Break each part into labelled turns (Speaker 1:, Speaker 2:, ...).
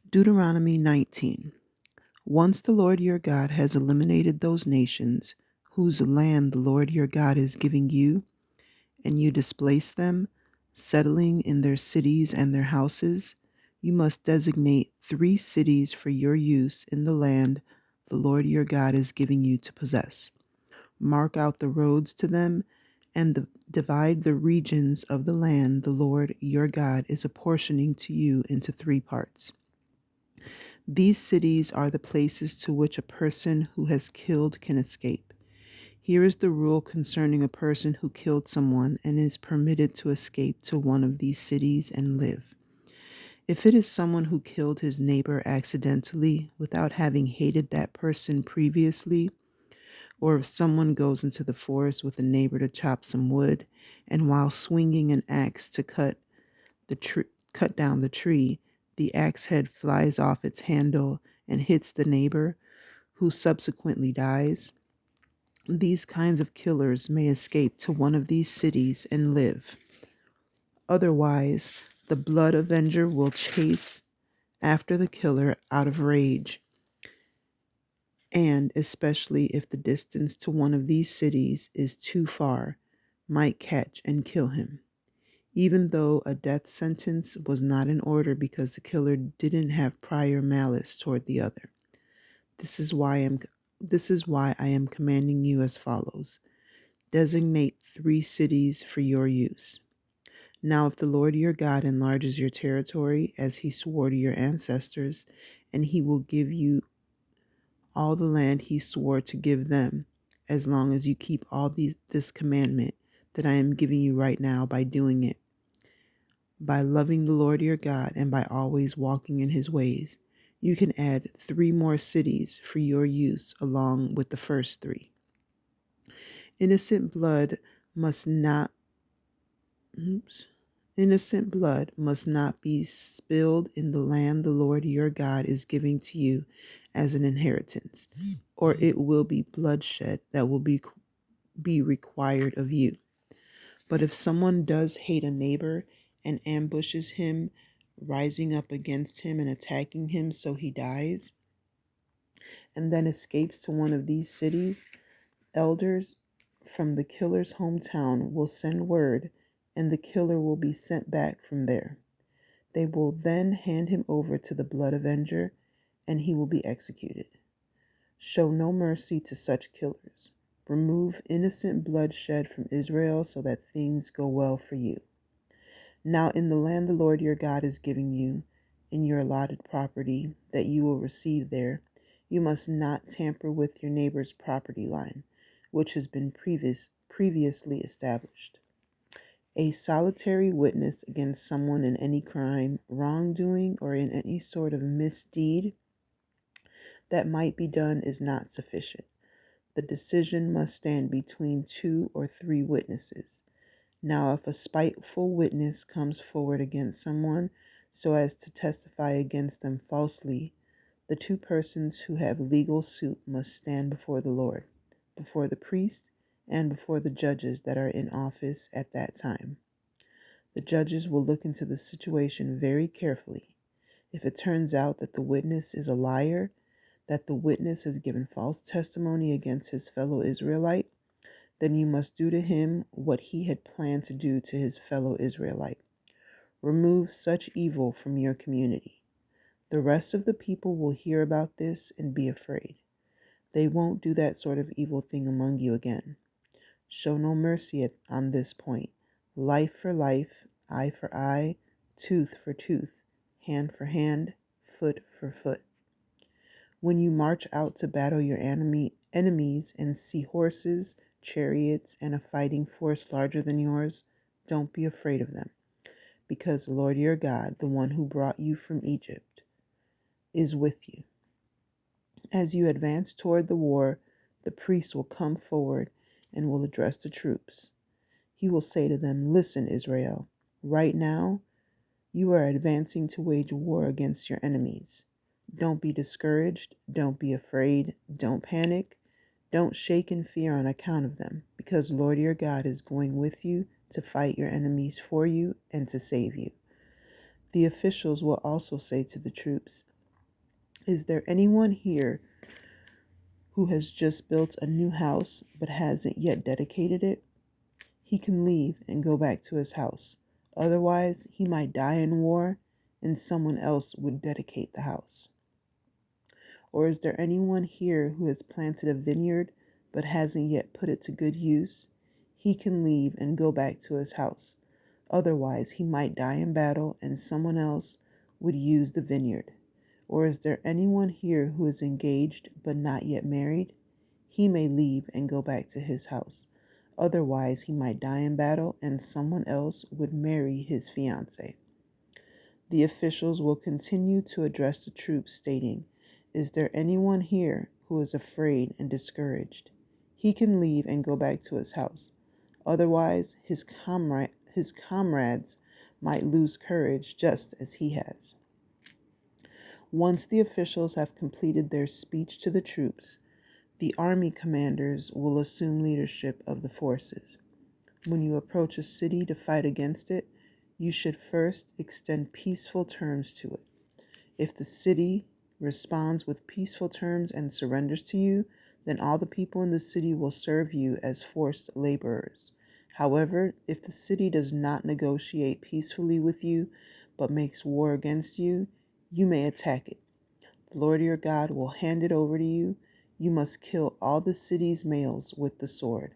Speaker 1: Deuteronomy 19. Once the Lord your God has eliminated those nations whose land the Lord your God is giving you, and you displace them, settling in their cities and their houses, you must designate 3 cities for your use in the land the Lord your God is giving you to possess. Mark out the roads to them and divide the regions of the land the Lord your God is apportioning to you into 3 parts. These cities are the places to which a person who has killed can escape. Here is the rule concerning a person who killed someone and is permitted to escape to one of these cities and live. If it is someone who killed his neighbor accidentally without having hated that person previously, or if someone goes into the forest with a neighbor to chop some wood, and while swinging an axe to cut down the tree, the axe head flies off its handle and hits the neighbor, who subsequently dies, these kinds of killers may escape to one of these cities and live. Otherwise, the blood avenger will chase after the killer out of rage, and especially if the distance to one of these cities is too far, might catch and kill him, even though a death sentence was not in order because the killer didn't have prior malice toward the other. This is why I am commanding you as follows. Designate 3 cities for your use. Now, if the Lord your God enlarges your territory as he swore to your ancestors, and he will give you all the land he swore to give them, as long as you keep this commandment that I am giving you right now by doing it, by loving the Lord your God and by always walking in his ways, you can add 3 more cities for your use along with the first 3. Innocent blood must not oops, Innocent blood must not be spilled in the land the Lord your God is giving to you as an inheritance, or it will be bloodshed that will be required of you. But if someone does hate a neighbor and ambushes him, rising up against him and attacking him so he dies, and then escapes to one of these cities, elders from the killer's hometown will send word, and the killer will be sent back from there. They will then hand him over to the blood avenger, and he will be executed. Show no mercy to such killers. Remove innocent bloodshed from Israel so that things go well for you. Now, in the land the Lord your God is giving you, in your allotted property that you will receive there, you must not tamper with your neighbor's property line, which has been previously established. A solitary witness against someone in any crime, wrongdoing, or in any sort of misdeed that might be done is not sufficient. The decision must stand between 2 or 3 witnesses. Now, if a spiteful witness comes forward against someone so as to testify against them falsely, the 2 persons who have legal suit must stand before the Lord, before the priest, and before the judges that are in office at that time. The judges will look into the situation very carefully. If it turns out that the witness is a liar, that the witness has given false testimony against his fellow Israelite, then you must do to him what he had planned to do to his fellow Israelite. Remove such evil from your community. The rest of the people will hear about this and be afraid. They won't do that sort of evil thing among you again. Show no mercy on this point. Life for life, eye for eye, tooth for tooth, hand for hand, foot for foot. When you march out to battle your enemies and see horses, chariots, and a fighting force larger than yours, don't be afraid of them, because the Lord your God, the one who brought you from Egypt, is with you. As you advance toward the war, the priest will come forward and will address the troops. He will say to them, "Listen, Israel, right now you are advancing to wage war against your enemies. Don't be discouraged. Don't be afraid. Don't panic. Don't shake in fear on account of them, because the Lord your God is going with you to fight your enemies for you and to save you." The officials will also say to the troops, Is there anyone here who has just built a new house but hasn't yet dedicated it? He can leave and go back to his house. Otherwise, he might die in war and someone else would dedicate the house. Or is there anyone here who has planted a vineyard but hasn't yet put it to good use? He can leave and go back to his house. Otherwise, he might die in battle and someone else would use the vineyard. Or is there anyone here who is engaged but not yet married? He may leave and go back to his house. Otherwise, he might die in battle and someone else would marry his fiancée. The officials will continue to address the troops, stating, "Is there anyone here who is afraid and discouraged? He can leave and go back to his house. Otherwise, his comrades might lose courage just as he has." Once the officials have completed their speech to the troops, the army commanders will assume leadership of the forces. When you approach a city to fight against it, you should first extend peaceful terms to it. If the city responds with peaceful terms and surrenders to you, then all the people in the city will serve you as forced laborers. However, if the city does not negotiate peacefully with you but makes war against you, you may attack it. The Lord your God will hand it over to you. You must kill all the city's males with the sword.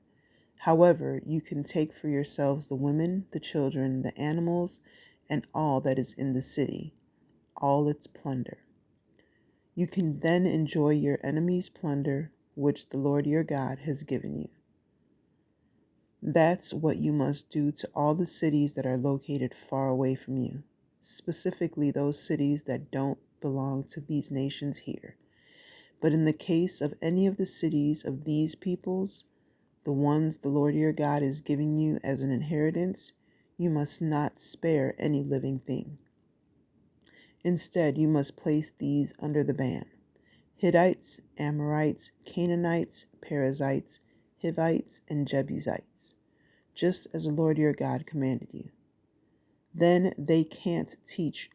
Speaker 1: However, you can take for yourselves the women, the children, the animals, and all that is in the city, all its plunder. You can then enjoy your enemy's plunder, which the Lord your God has given you. That's what you must do to all the cities that are located far away from you, specifically those cities that don't belong to these nations here. But in the case of any of the cities of these peoples, the ones the Lord your God is giving you as an inheritance, you must not spare any living thing. Instead, you must place these under the ban: Hittites, Amorites, Canaanites, Perizzites, Hivites, and Jebusites, just as the Lord your God commanded you. Then they can't teach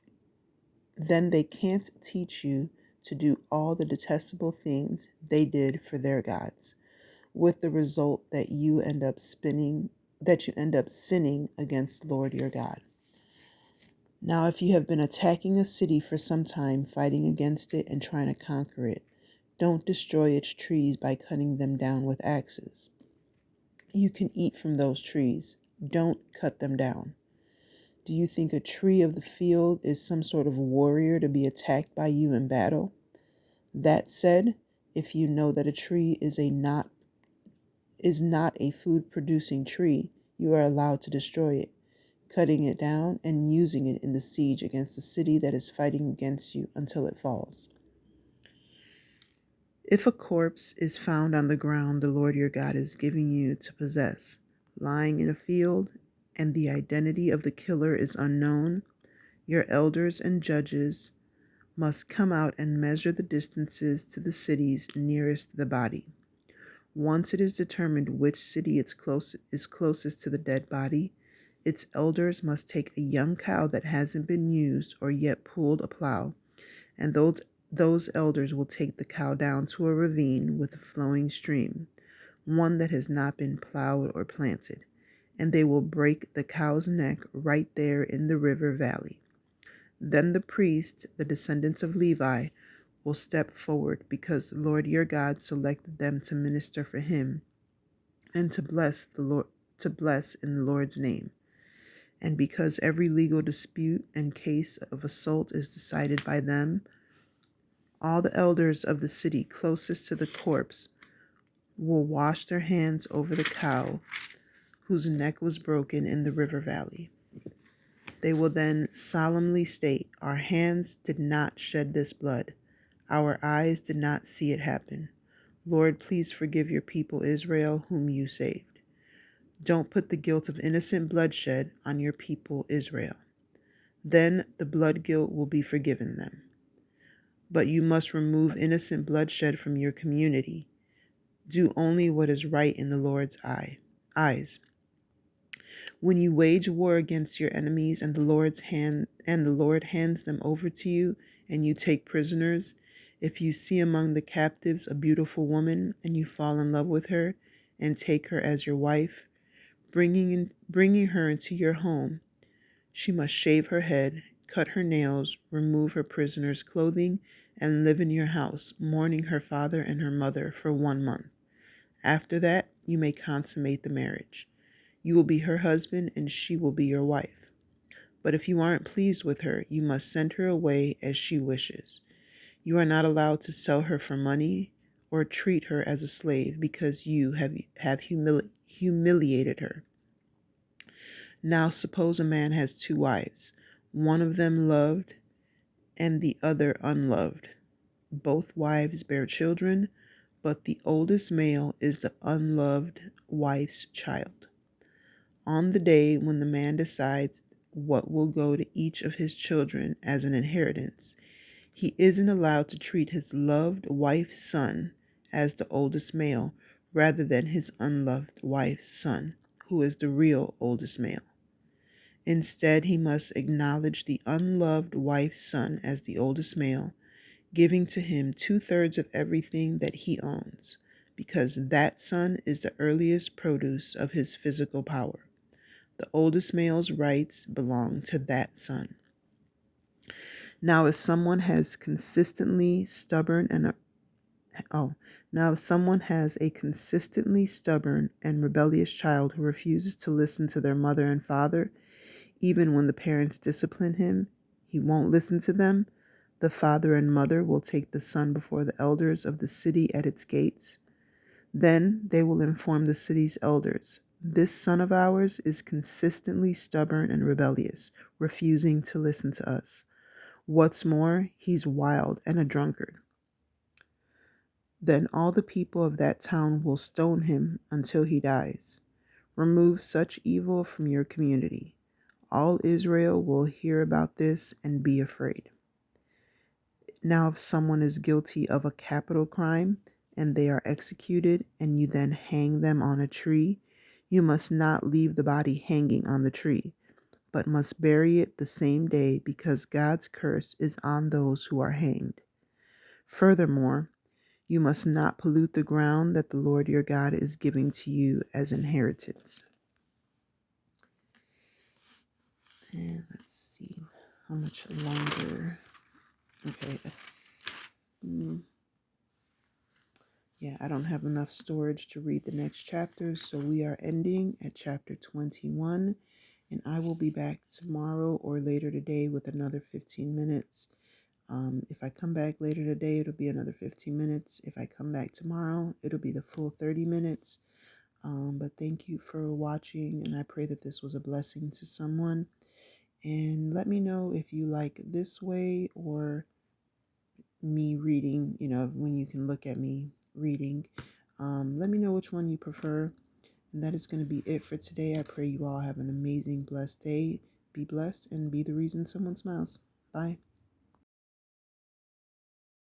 Speaker 1: you to do all the detestable things they did for their gods, with the result that you end up sinning against the Lord your God. Now, if you have been attacking a city for some time, fighting against it and trying to conquer it, don't destroy its trees by cutting them down with axes. You can eat from those trees. Don't cut them down. Do you think a tree of the field is some sort of warrior to be attacked by you in battle? That said, if you know that a tree is not a food producing tree, you are allowed to destroy it, cutting it down and using it in the siege against the city that is fighting against you until it falls. If a corpse is found on the ground the Lord your God is giving you to possess, lying in a field, and the identity of the killer is unknown, your elders and judges must come out and measure the distances to the cities nearest the body. Once it is determined which city is closest to the dead body, its elders must take a young cow that hasn't been used or yet pulled a plow, and those elders will take the cow down to a ravine with a flowing stream, one that has not been plowed or planted, and they will break the cow's neck right there in the river valley. Then the priest, the descendants of Levi, will step forward because the Lord your God selected them to minister for him and to bless in the Lord's name. And because every legal dispute and case of assault is decided by them, all the elders of the city closest to the corpse will wash their hands over the cow whose neck was broken in the river valley. They will then solemnly state, "Our hands did not shed this blood. Our eyes did not see it happen. Lord, please forgive your people Israel, whom you saved. Don't put the guilt of innocent bloodshed on your people Israel." Then the blood guilt will be forgiven them. But you must remove innocent bloodshed from your community. Do only what is right in the Lord's eyes. When you wage war against your enemies and the Lord hands them over to you and you take prisoners, If you see among the captives a beautiful woman and you fall in love with her and take her as your wife, bringing her into your home, she must shave her head, cut her nails, remove her prisoner's clothing, and live in your house, mourning her father and her mother for 1 month. After that, you may consummate the marriage. You will be her husband and she will be your wife. But if you aren't pleased with her, you must send her away as she wishes. You are not allowed to sell her for money or treat her as a slave because you have humiliated her. Now suppose a man has 2 wives, one of them loved and the other unloved. Both wives bear children, but the oldest male is the unloved wife's child. On the day when the man decides what will go to each of his children as an inheritance, he isn't allowed to treat his loved wife's son as the oldest male rather than his unloved wife's son, who is the real oldest male. Instead, he must acknowledge the unloved wife's son as the oldest male, giving to him 2/3 of everything that he owns, because that son is the earliest produce of his physical power. The oldest male's rights belong to that son. Now, if someone has consistently stubborn and Now if someone has a consistently stubborn and rebellious child who refuses to listen to their mother and father, even when the parents discipline him, he won't listen to them. The father and mother will take the son before the elders of the city at its gates. Then they will inform the city's elders, "This son of ours is consistently stubborn and rebellious, refusing to listen to us. What's more, he's wild and a drunkard." Then all the people of that town will stone him until he dies. Remove such evil from your community. All Israel will hear about this and be afraid. Now, if someone is guilty of a capital crime and they are executed and you then hang them on a tree, you must not leave the body hanging on the tree, but must bury it the same day because God's curse is on those who are hanged. Furthermore, you must not pollute the ground that the Lord your God is giving to you as inheritance. And let's see how much longer. Okay. Yeah, I don't have enough storage to read the next chapters, so we are ending at chapter 21, and I will be back tomorrow or later today with another 15 minutes. If I come back later today, it'll be another 15 minutes. If I come back tomorrow, it'll be the full 30 minutes. But thank you for watching, and I pray that this was a blessing to someone. And let me know if you like this way or me reading, when you can look at me reading. Let me know which one you prefer. And that is going to be it for today. I pray you all have an amazing, blessed day. Be blessed and be the reason someone smiles. Bye.